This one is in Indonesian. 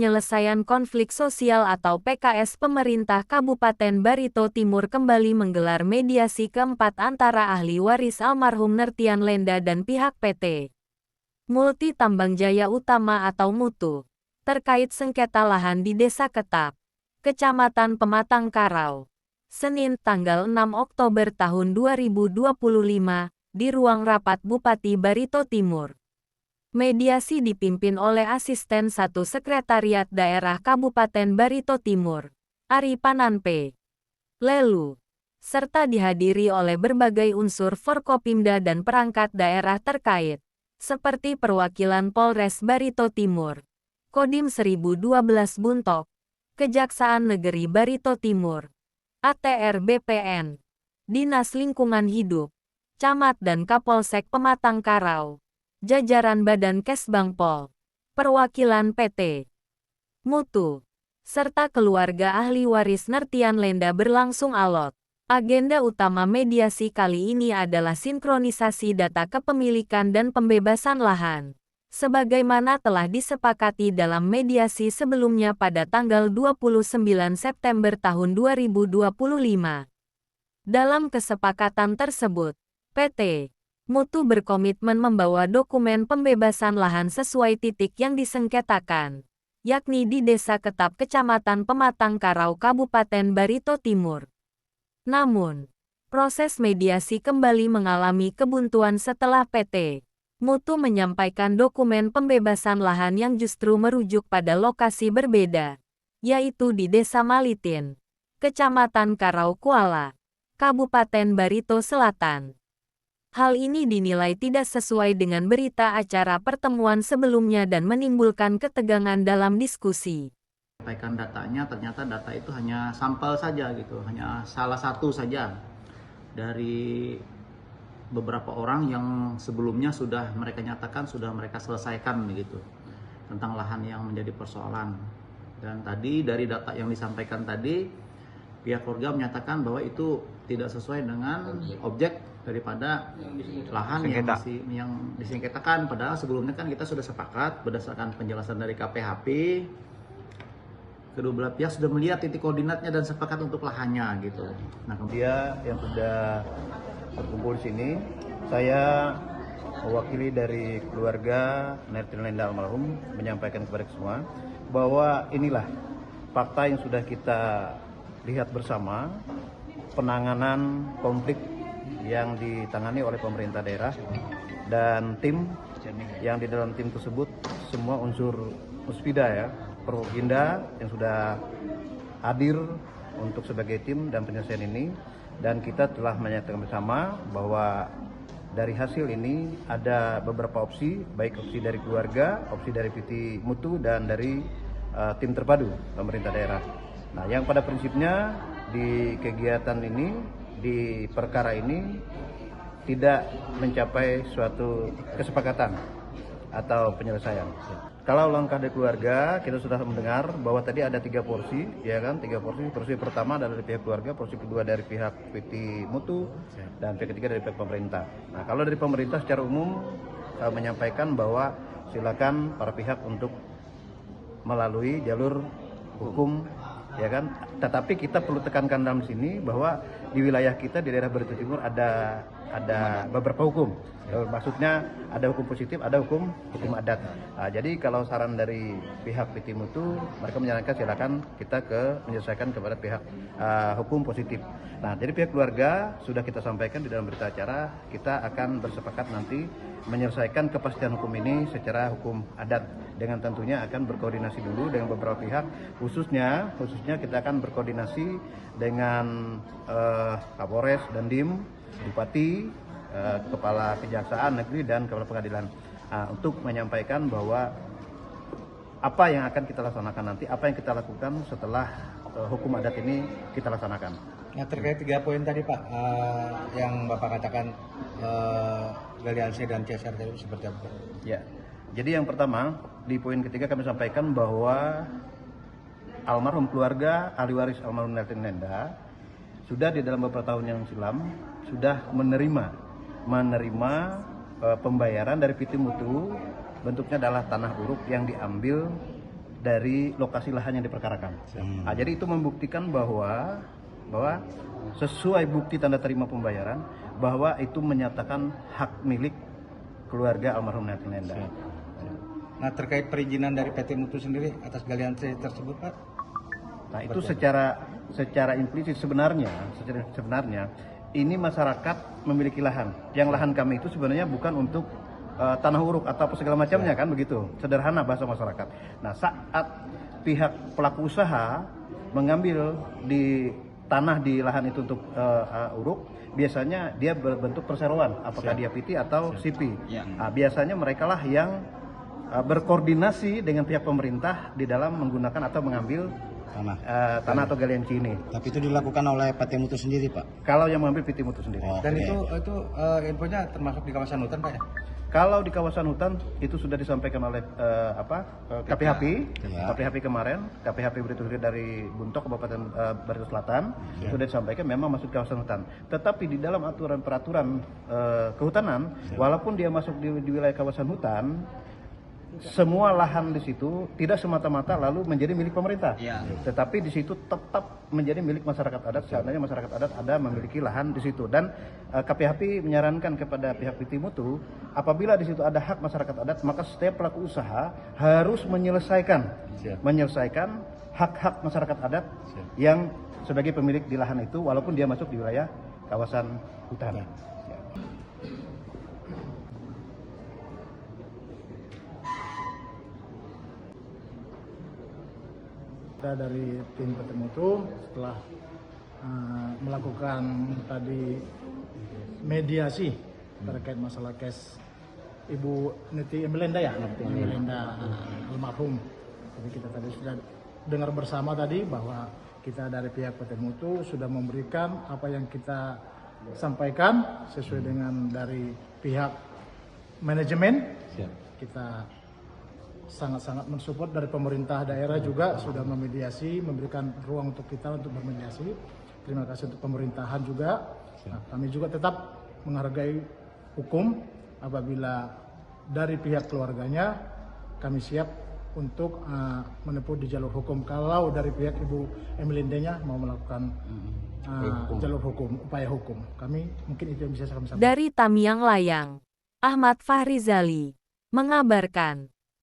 Penyelesaian Konflik Sosial atau PKS pemerintah Kabupaten Barito Timur kembali menggelar mediasi keempat antara ahli waris almarhum Nertian Lenda dan pihak PT Multi Tambang Jaya Utama atau MUTU terkait sengketa lahan di Desa Ketap, Kecamatan Pematang Karau, Senin tanggal 6 Oktober tahun 2025 di ruang rapat Bupati Barito Timur. Mediasi dipimpin oleh Asisten 1 Sekretariat Daerah Kabupaten Barito Timur, Ari Pananpe Lelu, serta dihadiri oleh berbagai unsur Forkopimda dan perangkat daerah terkait, seperti perwakilan Polres Barito Timur, Kodim 1012 Buntok, Kejaksaan Negeri Barito Timur, ATR BPN, Dinas Lingkungan Hidup, Camat dan Kapolsek Pematang Karau, jajaran Badan Kesbangpol, perwakilan PT MUTU, serta keluarga ahli waris Nertian Lenda berlangsung alot. Agenda utama mediasi kali ini adalah sinkronisasi data kepemilikan dan pembebasan lahan, sebagaimana telah disepakati dalam mediasi sebelumnya pada tanggal 29 September tahun 2025. Dalam kesepakatan tersebut, PT MUTU berkomitmen membawa dokumen pembebasan lahan sesuai titik yang disengketakan, yakni di Desa Ketap Kecamatan Pematang Karau Kabupaten Barito Timur. Namun, proses mediasi kembali mengalami kebuntuan setelah PT MUTU menyampaikan dokumen pembebasan lahan yang justru merujuk pada lokasi berbeda, yaitu di Desa Malitin, Kecamatan Karau Kuala, Kabupaten Barito Selatan. Hal ini dinilai tidak sesuai dengan berita acara pertemuan sebelumnya dan menimbulkan ketegangan dalam diskusi. Sampaikan datanya, ternyata data itu hanya sampel saja gitu, hanya salah satu saja dari beberapa orang yang sebelumnya sudah mereka nyatakan sudah mereka selesaikan begitu tentang lahan yang menjadi persoalan. Dan tadi dari data yang disampaikan tadi, pihak keluarga menyatakan bahwa itu tidak sesuai dengan objek daripada lahan yang disengketakan. Padahal sebelumnya kan kita sudah sepakat berdasarkan penjelasan dari KPHP, kedua belah pihak sudah melihat titik koordinatnya dan sepakat untuk lahannya gitu. Nah, kemudian yang sudah berkumpul di sini, saya mewakili dari keluarga Nertian Lenda almarhum menyampaikan kepada semua bahwa inilah fakta yang sudah kita lihat bersama, penanganan konflik yang ditangani oleh pemerintah daerah dan tim yang di dalam tim tersebut semua unsur Puspida ya, Perwinda yang sudah hadir untuk sebagai tim dan penyelesaian ini, dan kita telah menyatakan bersama bahwa dari hasil ini ada beberapa opsi, baik opsi dari keluarga, opsi dari PT MUTU dan dari tim terpadu pemerintah daerah. Nah, yang pada prinsipnya di kegiatan ini, di perkara ini tidak mencapai suatu kesepakatan atau penyelesaian. Kalau langkah dari keluarga, kita sudah mendengar bahwa tadi ada 3 porsi, ya kan, 3 porsi. Porsi pertama adalah dari pihak keluarga, porsi kedua dari pihak PT MUTU, dan pihak ketiga dari pihak pemerintah. Nah, kalau dari pemerintah secara umum menyampaikan bahwa silakan para pihak untuk melalui jalur hukum, ya kan. Tetapi kita perlu tekankan dalam sini bahwa di wilayah kita di daerah Barito Timur ada beberapa hukum. Maksudnya ada hukum positif, ada hukum adat. Nah, jadi kalau saran dari pihak PT MUTU, mereka menyarankan silakan kita menyelesaikan kepada pihak hukum positif. Nah, jadi pihak keluarga sudah kita sampaikan di dalam berita acara, kita akan bersepakat nanti menyelesaikan kepastian hukum ini secara hukum adat, dengan tentunya akan berkoordinasi dulu dengan beberapa pihak, khususnya kita akan berkoordinasi dengan Kapolres dan Dim, Bupati, Kepala Kejaksaan Negeri dan Kepala Pengadilan, untuk menyampaikan bahwa apa yang akan kita laksanakan nanti, apa yang kita lakukan setelah hukum adat ini kita laksanakan. Nah, terkait 3 poin tadi Pak, yang Bapak katakan galian C dan CSR tadi seperti apa? Ya, jadi yang pertama di poin ketiga kami sampaikan bahwa almarhum keluarga ahli waris almarhum Nertian Lenda sudah di dalam beberapa tahun yang silam sudah menerima pembayaran dari PT MUTU, bentuknya adalah tanah uruk yang diambil dari lokasi lahan yang diperkarakan. Nah, jadi itu membuktikan bahwa sesuai bukti tanda terima pembayaran bahwa itu menyatakan hak milik keluarga almarhum Nelson Lenda. Nah, terkait perizinan dari PT Mutu sendiri atas galian C tersebut, Pak? Nah, itu secara implisit sebenarnya ini masyarakat memiliki lahan. Yang lahan kami itu sebenarnya bukan untuk tanah uruk atau apa segala macamnya, kan begitu. Sederhana bahasa masyarakat. Nah, saat pihak pelaku usaha mengambil di tanah di lahan itu untuk uruk, biasanya dia berbentuk perseroan, apakah dia PT atau CP. Nah, biasanya mereka lah yang berkoordinasi dengan pihak pemerintah di dalam menggunakan atau mengambil tanah atau galian C ini. Tapi itu dilakukan oleh PT Mutu sendiri, Pak? Kalau yang mengambil PT Mutu sendiri. Dan itu infonya termasuk di kawasan hutan, Pak ya? Kalau di kawasan hutan itu sudah disampaikan oleh KPHP kemarin, KPHP Barito dari Buntok Kabupaten Barito Selatan sudah disampaikan memang masuk kawasan hutan. Tetapi di dalam aturan-peraturan kehutanan, walaupun dia masuk di wilayah kawasan hutan, semua lahan di situ tidak semata-mata lalu menjadi milik pemerintah, tetapi di situ tetap menjadi milik masyarakat adat. Seandainya masyarakat adat ada memiliki lahan di situ, dan KPHP menyarankan kepada pihak PT Mutu, apabila di situ ada hak masyarakat adat, maka setiap pelaku usaha harus menyelesaikan hak-hak masyarakat adat yang sebagai pemilik di lahan itu, walaupun dia masuk di wilayah kawasan hutan. Dari tim PT Mutu setelah melakukan tadi mediasi terkait masalah case Ibu Neti Emelenda ya, Emelenda almarhum. Jadi kita tadi sudah dengar bersama tadi bahwa kita dari pihak PT Mutu sudah memberikan apa yang kita sampaikan sesuai dengan dari pihak manajemen. Kita sangat-sangat mensupport dari pemerintah daerah juga sudah memediasi, memberikan ruang untuk kita untuk bermediasi. Terima kasih untuk pemerintahan juga. Nah, kami juga tetap menghargai hukum. Apabila dari pihak keluarganya, kami siap untuk menempuh di jalur hukum. Kalau dari pihak Ibu Emelindanya mau melakukan jalur hukum, upaya hukum, kami mungkin itu yang bisa kami sampaikan. Dari Tamiang Layang, Ahmad Fahrizali mengabarkan.